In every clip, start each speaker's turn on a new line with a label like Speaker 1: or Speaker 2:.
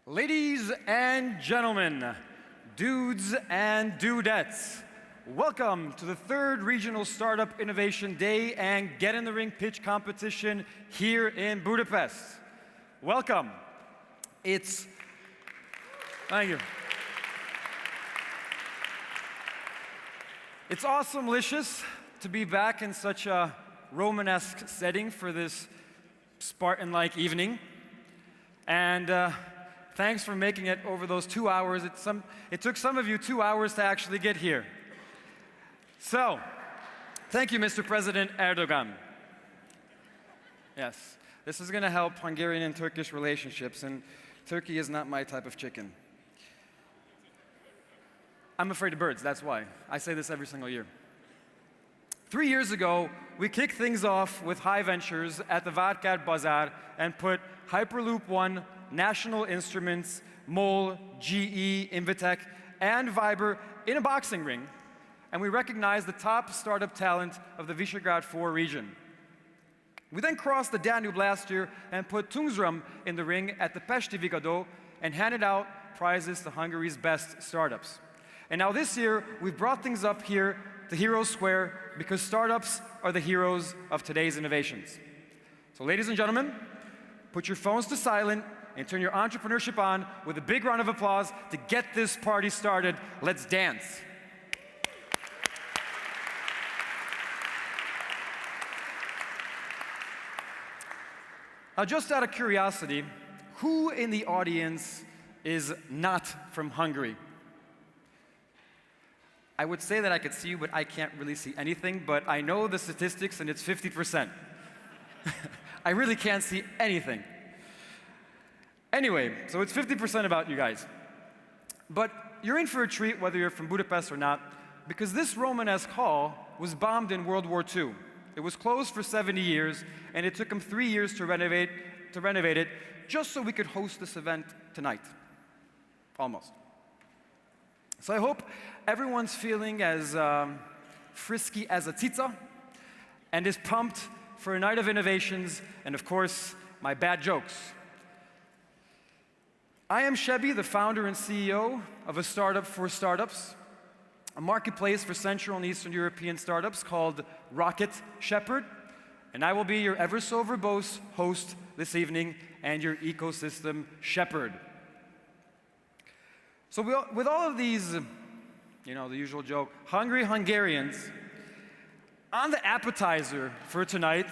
Speaker 1: Ladies and gentlemen, dudes and dudettes, welcome to the third Regional Startup Innovation Day and Get in the Ring pitch competition here in Budapest. Welcome. Thank you. It's awesomelicious to be back in such a Romanesque setting for this Spartan-like evening. And thanks for making it over those 2 hours. It took some of you 2 hours to actually get here. So, thank you, Mr. President Erdogan. Yes, this is going to help Hungarian and Turkish relationships, and Turkey is not my type of chicken. I'm afraid of birds, that's why. I say this every single year. 3 years ago, we kicked things off with Hiventures at the Várkert Bazaar and put Hyperloop One, National Instruments, MOL, GE, Invitec, and Viber in a boxing ring, and we recognized the top startup talent of the Visegrad 4 region. We then crossed the Danube last year and put Tungsram in the ring at the Pesti Vigadó and handed out prizes to Hungary's best startups. And now this year, we've brought things up here to Heroes Square because startups are the heroes of today's innovations. So ladies and gentlemen, put your phones to silent and turn your entrepreneurship on with a big round of applause to get this party started. Let's dance. Now, just out of curiosity, who in the audience is not from Hungary? I would say that I could see you, but I can't really see anything, but I know the statistics and it's 50%. I really can't see anything. Anyway, so it's 50% about you guys. But you're in for a treat whether you're from Budapest or not, because this Romanesque hall was bombed in World War II. It was closed for 70 years, and it took them 3 years to renovate it just so we could host this event tonight. Almost. So I hope everyone's feeling as frisky as a tzitzit and is pumped for a night of innovations and, of course, my bad jokes. I am Shebi, the founder and CEO of a startup for startups, a marketplace for Central and Eastern European startups called Rocket Shepherd, and I will be your ever so verbose host this evening and your ecosystem shepherd. So with all of these, the usual joke, hungry Hungarians, on the appetizer for tonight,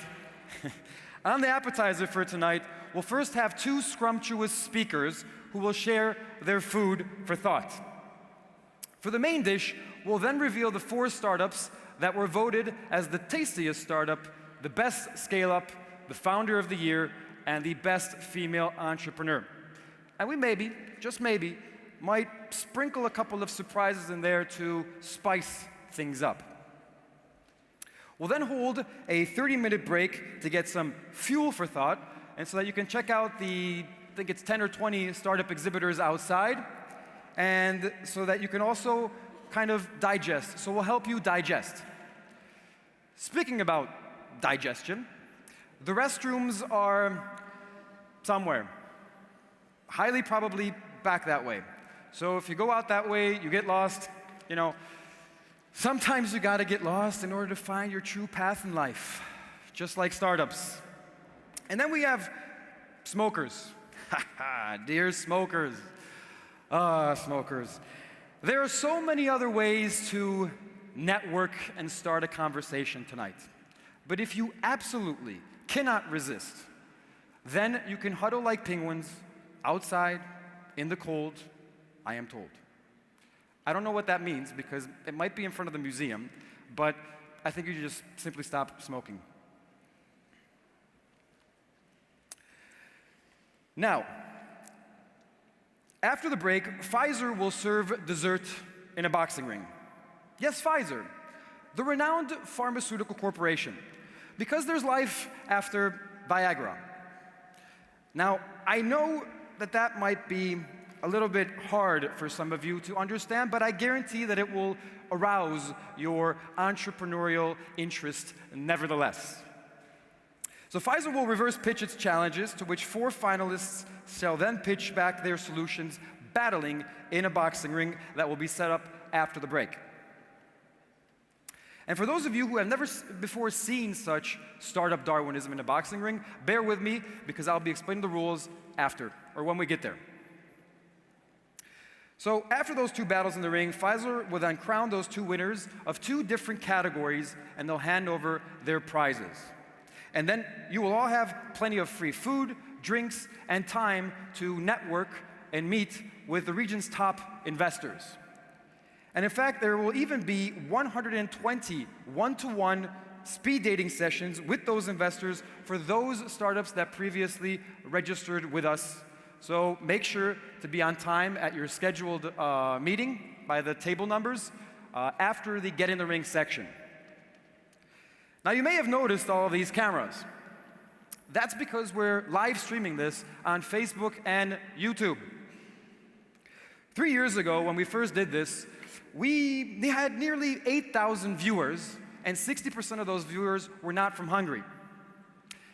Speaker 1: we'll first have two scrumptious speakers who will share their food for thought. For the main dish, we'll then reveal the 4 startups that were voted as the tastiest startup, the best scale-up, the founder of the year, and the best female entrepreneur. And we maybe, just maybe, might sprinkle a couple of surprises in there to spice things up. We'll then hold a 30-minute break to get some fuel for thought, and so that you can check out I think it's 10 or 20 startup exhibitors outside, and so that you can also kind of digest. So we'll help you digest. Speaking about digestion, the restrooms are somewhere, highly probably back that way. So if you go out that way, you get lost, sometimes you gotta get lost in order to find your true path in life, just like startups. And then we have smokers. Dear smokers. Smokers. There are so many other ways to network and start a conversation tonight. But if you absolutely cannot resist, then you can huddle like penguins outside in the cold, I am told. I don't know what that means because it might be in front of the museum, but I think you should just simply stop smoking. Now, after the break, Pfizer will serve dessert in a boxing ring. Yes, Pfizer, the renowned pharmaceutical corporation, because there's life after Viagra. Now, I know that might be a little bit hard for some of you to understand, but I guarantee that it will arouse your entrepreneurial interest nevertheless. So Pfizer will reverse pitch its challenges, to which 4 finalists shall then pitch back their solutions, battling in a boxing ring that will be set up after the break. And for those of you who have never before seen such startup Darwinism in a boxing ring, bear with me because I'll be explaining the rules after, or when we get there. So after those 2 battles in the ring, Pfizer will then crown those 2 winners of 2 different categories, and they'll hand over their prizes. And then you will all have plenty of free food, drinks, and time to network and meet with the region's top investors. And in fact, there will even be 120 one-to-one speed dating sessions with those investors for those startups that previously registered with us. So make sure to be on time at your scheduled meeting by the table numbers after the Get in the Ring section. Now, you may have noticed all of these cameras. That's because we're live streaming this on Facebook and YouTube. 3 years ago, when we first did this, we had nearly 8,000 viewers, and 60% of those viewers were not from Hungary.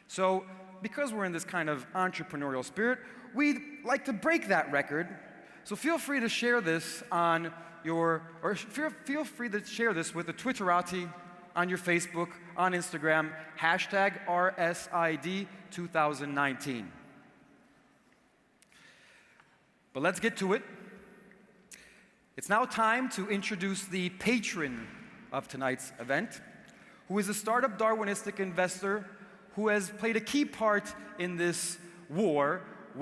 Speaker 1: So, because we're in this kind of entrepreneurial spirit, we'd like to break that record. So feel free to share this on your, or feel free to share this with the Twitterati, on your Facebook, on Instagram, hashtag RSID 2019. But let's get to it. It's now time to introduce the patron of tonight's event, who is a startup Darwinistic investor who has played a key part in this war